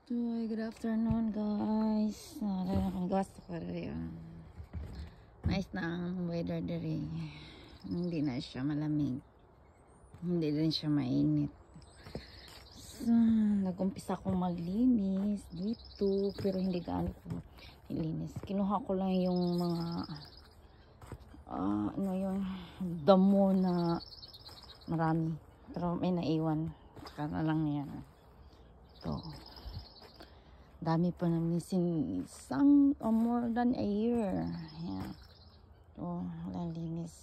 Good afternoon guys. Gasto ko rin. Nice na ang weather diri. Hindi na siya malamig. Hindi din siya mainit. So, nag-umpisa akong maglinis dito pero hindi gaano ko nilinis. Kinuha ko lang yung mga yung damo na marami. Pero may naiwan. Saka na lang yan. Ito. Dami pa na missing more than a year. Ayan. Ito, walang linis.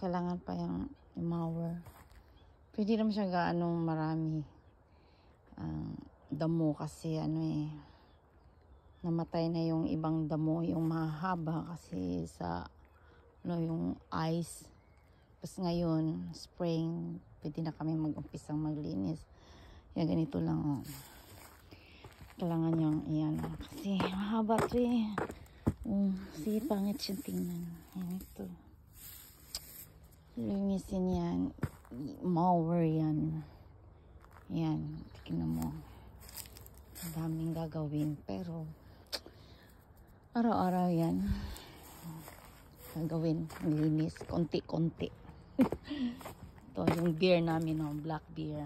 Kailangan pa yung mower. Pwede naman siya gaano marami. Damo kasi namatay na yung ibang damo, yung mahaba kasi sa yung ice. Tapos ngayon, spring, pwede na kami mag-umpisang maglinis. Yan, ganito lang. Kailangan yung iyan kasi mahaba ito eh. Sige, pangit siyang tingnan. Yan ito. Linisin yan. Mower yan. Yan. Tingnan mo. Ang daming gagawin. Pero araw-araw yan. Gagawin. Linis. Konti-konti. Ito yung beer namin. Black beer.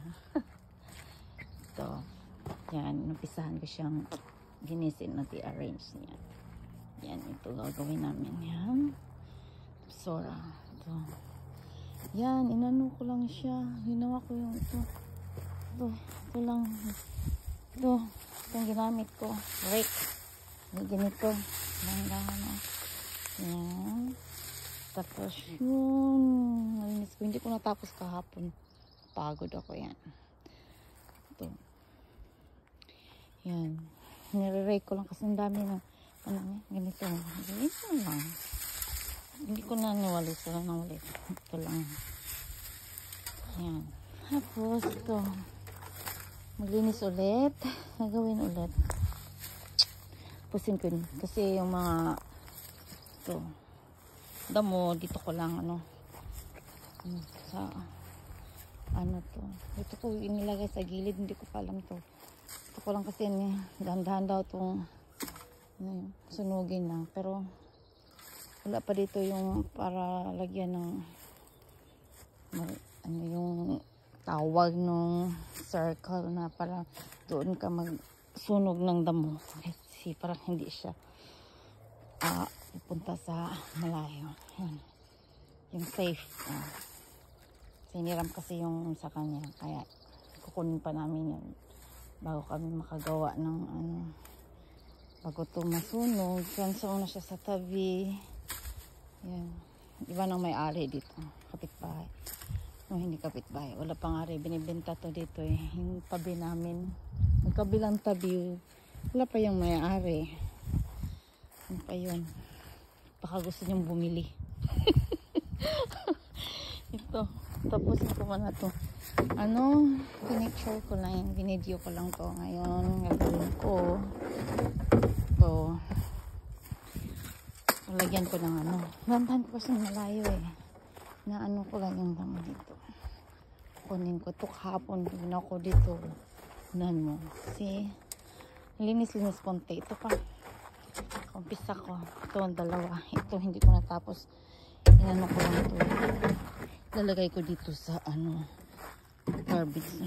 Ito. Yan, napisahan ko siyang ginisin na i-arrange niya. Yan, ito gagawin namin. Yan. Sora. Ito. Yan, inano ko lang siya. Ginawa ko yung ito. Ito lang. Ito yung ginamit ko. Rake. May ganito. Dahan-dahan. Yan. Tapos yun. Nalinis ko. Hindi ko natapos kahapon. Pagod ako yan. Ito. Yan. Nire-rake ko lang kasi ang dami na ganito. Ganito lang. Hindi ko na niwalis. Wala nang walis. Ito lang. Yan. Tapos ito. Maglinis ulit. Nagawin ulit. Pusin ko yun. Kasi yung mga ito. Damo. Dito ko lang sa to. Ito ko inilagay sa gilid. Hindi ko pa alam to. Ito ko lang kasi dahan-dahan daw itong sunugin lang. Pero wala pa dito yung para lagyan ng yung tawag ng circle na para doon ka magsunog ng damo. Kasi parang hindi siya pupunta sa malayo. Yung safe. Siniram kasi yung sa kanya. Kaya kukunin pa namin yun. Bago kami makagawa ng bago ito masunog. Cancel na siya sa tabi. Yan. Iba nang may-ari dito. Kapitbahay. No, hindi kapitbahay. Wala pang ari. Binibenta to dito eh. Yung tabi namin. Yung kabilang tabi. Wala pa yung may-ari. Ano pa yun? Baka gusto niyong bumili. Ito. Tapos ko man na to. Pinicture ko lang. Binideo ko lang to. Ngayon, gagawin ko. Ito. Lagyan ko ng Bantahan ko kasi malayo eh. Na ko lang yung damo dito. Kunin ko. Ito kahapon. Ginaw ko dito. Unahan mo. See? Linis-linis konti. Ito pa. Kumpisa ko. Ito ang dalawa. Ito hindi ko natapos. Inano ko lang ito. Lalagay ko dito sa garbage.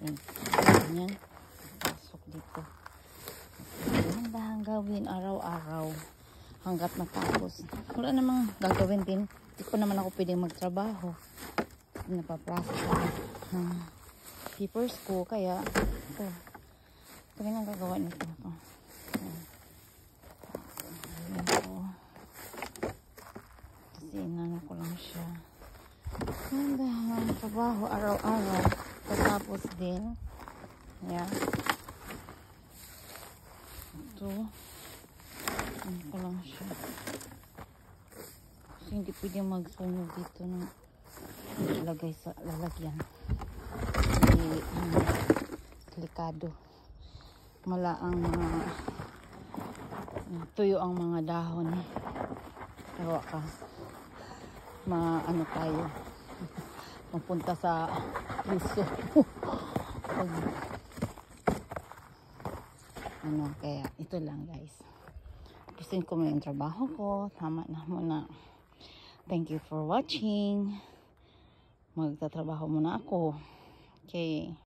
Yan. Pasok dito. Dahan-dahan gawin araw-araw hanggat matapos. Wala namang gagawin din. Hindi ko naman ako pwedeng magtrabaho. Napaprocess ako ng papers ko. Kaya ito. Ito rin ang gagawa nito. Kasi inano ko lang siya. Ang trabaho araw-araw. Tapos din. Yan. Ito. Ano ko lang siya. Kasi hindi pwede magsunog dito ng ilagay sa lalagyan. Delikado. Mala ang tuyo ang mga dahon. Tawa ka. Tayo. Mapunta sa piso. Kaya ito lang guys. Gustuin ko muna yung trabaho ko. Tama na muna. Thank you for watching. Magtatrabaho muna ako. Okay.